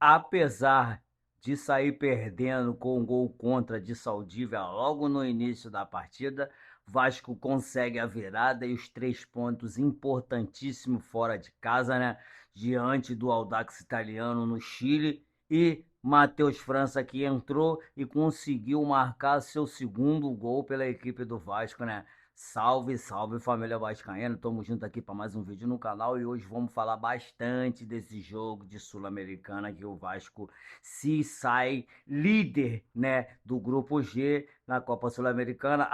Apesar de sair perdendo com um gol contra de Saldívia logo no início da partida, Vasco consegue a virada e os 3 pontos importantíssimos fora de casa, né? Diante do Audax Italiano no Chile e Matheus França que entrou e conseguiu marcar seu segundo gol pela equipe do Vasco, né? Salve, salve família vascaína, estamos juntos aqui para mais um vídeo no canal e hoje vamos falar bastante desse jogo de Sul-Americana que o Vasco se sai líder, né, do grupo G na Copa Sul-Americana,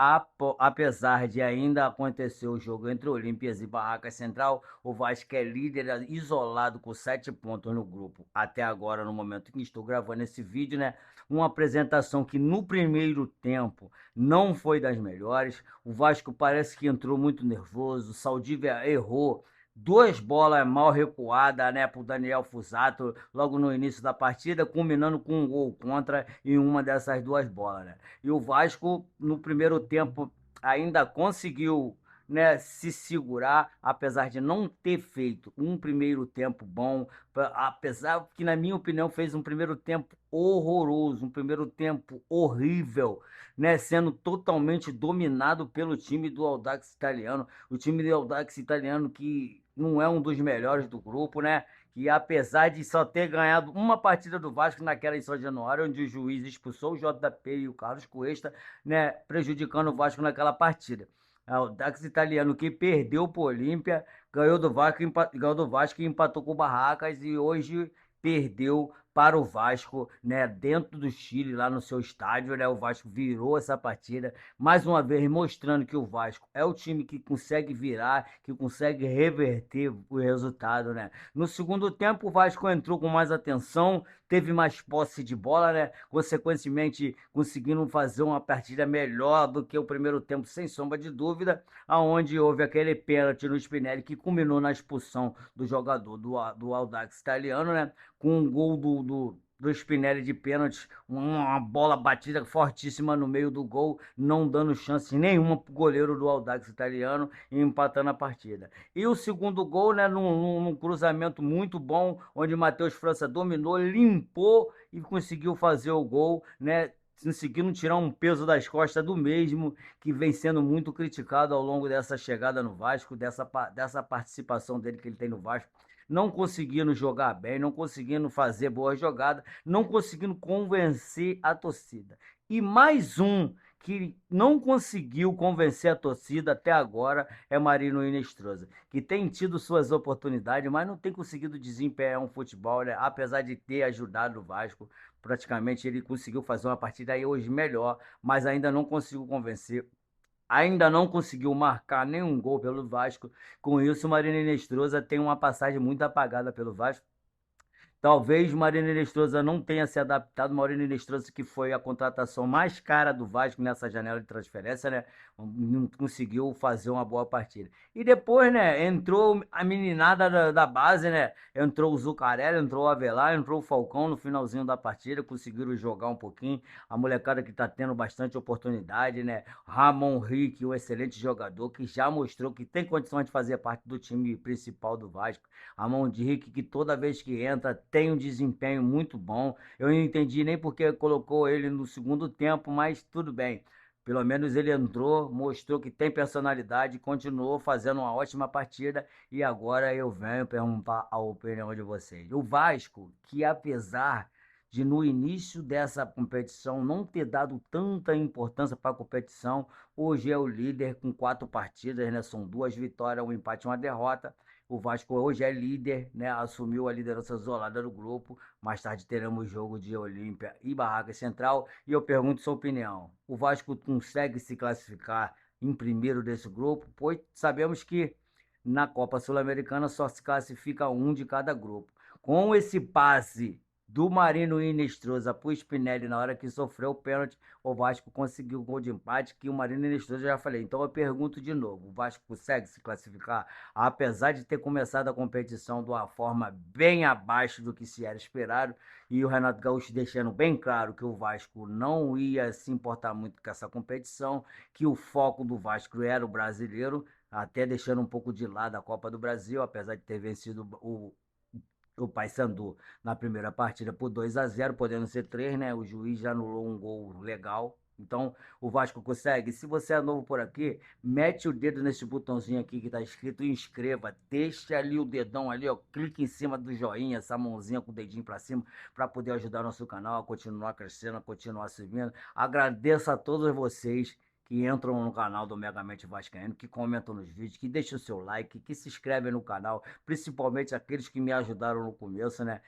apesar de ainda acontecer o jogo entre Olímpias e Barracas Central, o Vasco é líder isolado com 7 pontos no grupo. Até agora, no momento que estou gravando esse vídeo, né, uma apresentação que no primeiro tempo não foi das melhores. O Vasco parece que entrou muito nervoso. O Saldívia errou duas bolas mal recuadas, né, para o Daniel Fusato logo no início da partida, culminando com um gol contra em uma dessas duas bolas, né? E o Vasco no primeiro tempo ainda conseguiu, né, se segurar, apesar de não ter feito um primeiro tempo bom, apesar que, na minha opinião, fez um primeiro tempo horroroso, um primeiro tempo horrível, né, sendo totalmente dominado pelo time do Audax Italiano, o time do Audax Italiano que não é um dos melhores do grupo, né? Que apesar de só ter ganhado uma partida do Vasco naquela em São Januário, onde o juiz expulsou o JP e o Carlos Cuesta, né, prejudicando o Vasco naquela partida. O Audax Italiano que perdeu para o Olímpia, ganhou do Vasco e empatou com o Barracas e hoje perdeu para o Vasco, né, dentro do Chile, lá no seu estádio, né, o Vasco virou essa partida, mais uma vez mostrando que o Vasco é o time que consegue virar, que consegue reverter o resultado, né. No segundo tempo, o Vasco entrou com mais atenção, teve mais posse de bola, né, consequentemente conseguindo fazer uma partida melhor do que o primeiro tempo, sem sombra de dúvida, aonde houve aquele pênalti no Spinelli que culminou na expulsão do jogador do Audax Italiano, né, com um gol do Spinelli de pênalti, uma bola batida fortíssima no meio do gol, não dando chance nenhuma para o goleiro do Audax Italiano e empatando a partida. E o segundo gol, né, num cruzamento muito bom, onde Matheus França dominou, limpou e conseguiu fazer o gol, né, conseguindo tirar um peso das costas do mesmo, que vem sendo muito criticado ao longo dessa chegada no Vasco, dessa participação dele que ele tem no Vasco, não conseguindo jogar bem, não conseguindo fazer boa jogada, não conseguindo convencer a torcida. E mais um que não conseguiu convencer a torcida até agora é Marino Inestrosa, que tem tido suas oportunidades, mas não tem conseguido desempenhar um futebol, né? Apesar de ter ajudado o Vasco, praticamente ele conseguiu fazer uma partida aí hoje melhor, mas ainda não conseguiu convencer, ainda não conseguiu marcar nenhum gol pelo Vasco. Com isso, o Marina Inestrosa tem uma passagem muito apagada pelo Vasco. Talvez Marina Inestrosa não tenha se adaptado. Marina Inestrosa, que foi a contratação mais cara do Vasco nessa janela de transferência, né? Não conseguiu fazer uma boa partida. E depois, né? Entrou a meninada da base, né? Entrou o Zucarelli, entrou o Avelar, entrou o Falcão no finalzinho da partida. Conseguiram jogar um pouquinho. A molecada que tá tendo bastante oportunidade, né? Ramon Rick, um excelente jogador que já mostrou que tem condições de fazer parte do time principal do Vasco. Ramon Henrique, que toda vez que entra tem um desempenho muito bom. Eu não entendi nem porque colocou ele no segundo tempo, mas tudo bem. Pelo menos ele entrou, mostrou que tem personalidade, continuou fazendo uma ótima partida e agora eu venho perguntar a opinião de vocês. O Vasco, que apesar de no início dessa competição não ter dado tanta importância para a competição, hoje é o líder com 4 partidas, né? São 2 vitórias, um empate e uma derrota. O Vasco hoje é líder, né? Assumiu a liderança isolada do grupo. Mais tarde teremos jogo de Olímpia e Barraca Central. E eu pergunto sua opinião: o Vasco consegue se classificar em primeiro desse grupo? Pois sabemos que na Copa Sul-Americana só se classifica um de cada grupo. Com esse passe do Marino Inestrosa para o Spinelli na hora que sofreu o pênalti, o Vasco conseguiu o gol de empate, que o Marino Inestrosa já falei. Então eu pergunto de novo: o Vasco consegue se classificar? Apesar de ter começado a competição de uma forma bem abaixo do que se era esperado, e o Renato Gaúcho deixando bem claro que o Vasco não ia se importar muito com essa competição, que o foco do Vasco era o brasileiro, até deixando um pouco de lado a Copa do Brasil, apesar de ter vencido o Paysandu na primeira partida por 2-0, podendo ser 3, né? O juiz já anulou um gol legal. Então, o Vasco consegue. Se você é novo por aqui, mete o dedo nesse botãozinho aqui que está escrito inscreva. Deixa ali o dedão ali, ó. Clique em cima do joinha, essa mãozinha com o dedinho para cima, para poder ajudar nosso canal a continuar crescendo, a continuar subindo. Agradeço a todos vocês que entram no canal do Megamente Vascaíno, que comentam nos vídeos, que deixam o seu like, que se inscrevem no canal, principalmente aqueles que me ajudaram no começo, né?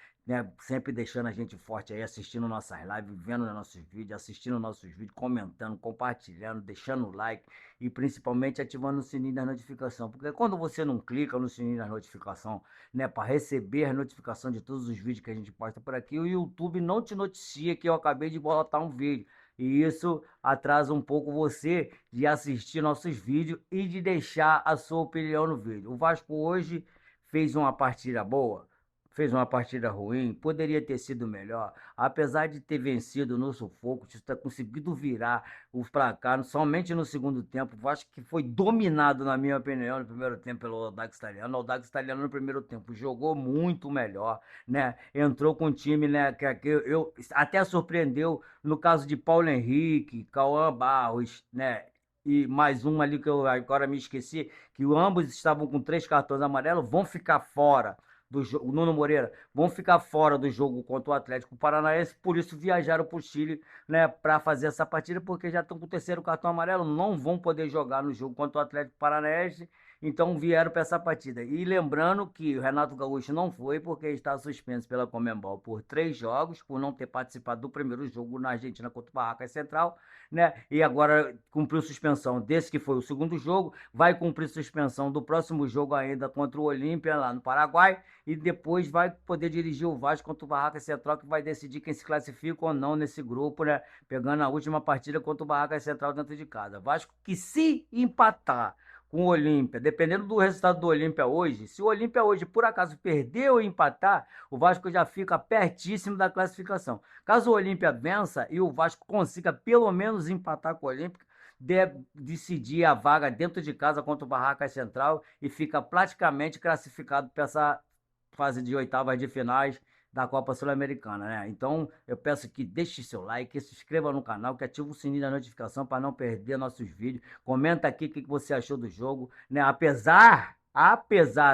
Sempre deixando a gente forte aí, assistindo nossas lives, vendo nossos vídeos, assistindo nossos vídeos, comentando, compartilhando, deixando o like e principalmente ativando o sininho da notificação. Porque quando você não clica no sininho da notificação, né, para receber a notificação de todos os vídeos que a gente posta por aqui, o YouTube não te noticia que eu acabei de botar um vídeo. E isso atrasa um pouco você de assistir nossos vídeos e de deixar a sua opinião no vídeo. O Vasco hoje fez uma partida boa, fez uma partida ruim, poderia ter sido melhor. Apesar de ter vencido no sufoco, de ter conseguido virar o placar somente no segundo tempo, o Vasco que foi dominado, na minha opinião, no primeiro tempo pelo Audax Italiano. O Audax Italiano no primeiro tempo jogou muito melhor, né? Entrou com um time, né, que eu até surpreendeu no caso de Paulo Henrique, Cauã Barros, né? E mais um ali que eu agora me esqueci, que ambos estavam com 3 cartões amarelos, vão ficar fora do jogo. Nuno Moreira, vão ficar fora do jogo contra o Atlético Paranaense, por isso viajaram para o Chile, né, para fazer essa partida, porque já estão com o 3º cartão amarelo, não vão poder jogar no jogo contra o Atlético Paranaense, então vieram para essa partida. E lembrando que o Renato Gaúcho não foi porque está suspenso pela Conmebol por 3 jogos, por não ter participado do primeiro jogo na Argentina contra o Barracas Central, né? E agora cumpriu suspensão desse que foi o segundo jogo, vai cumprir suspensão do próximo jogo ainda contra o Olímpia lá no Paraguai e depois vai poder dirigir o Vasco contra o Barracas Central, que vai decidir quem se classifica ou não nesse grupo, né? Pegando a última partida contra o Barracas Central dentro de casa. Vasco que se empatar com o Olímpia, dependendo do resultado do Olímpia hoje, se o Olímpia hoje por acaso perder ou empatar, o Vasco já fica pertíssimo da classificação. Caso o Olímpia vença e o Vasco consiga pelo menos empatar com o Olímpia, deve decidir a vaga dentro de casa contra o Barracas Central e fica praticamente classificado para essa fase de oitavas de finais da Copa Sul-Americana, né? Então, eu peço que deixe seu like, se inscreva no canal, que ative o sininho da notificação para não perder nossos vídeos. Comenta aqui o que você achou do jogo, né? Apesar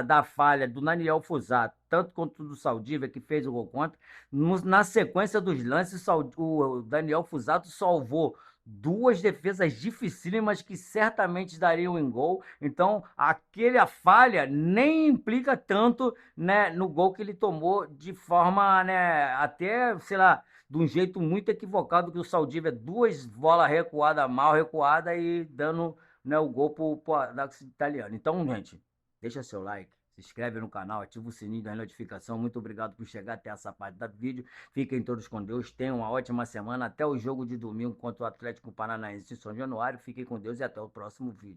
da falha do Daniel Fusato, tanto quanto do Saldívia, que fez o gol contra, na sequência dos lances, o Daniel Fusato salvou duas defesas dificílimas que certamente dariam em gol. Então, aquela falha nem implica tanto, né, no gol que ele tomou de forma, né, até, sei lá, de um jeito muito equivocado, que o Saldívia, 2 bolas recuadas, mal recuada e dando, né, o gol pro Audax Italiano. Então, gente, deixa seu like, se inscreve no canal, ativa o sininho da notificação. Muito obrigado por chegar até essa parte do vídeo. Fiquem todos com Deus, tenham uma ótima semana. Até o jogo de domingo contra o Atlético Paranaense em São Januário. Fiquem com Deus e até o próximo vídeo.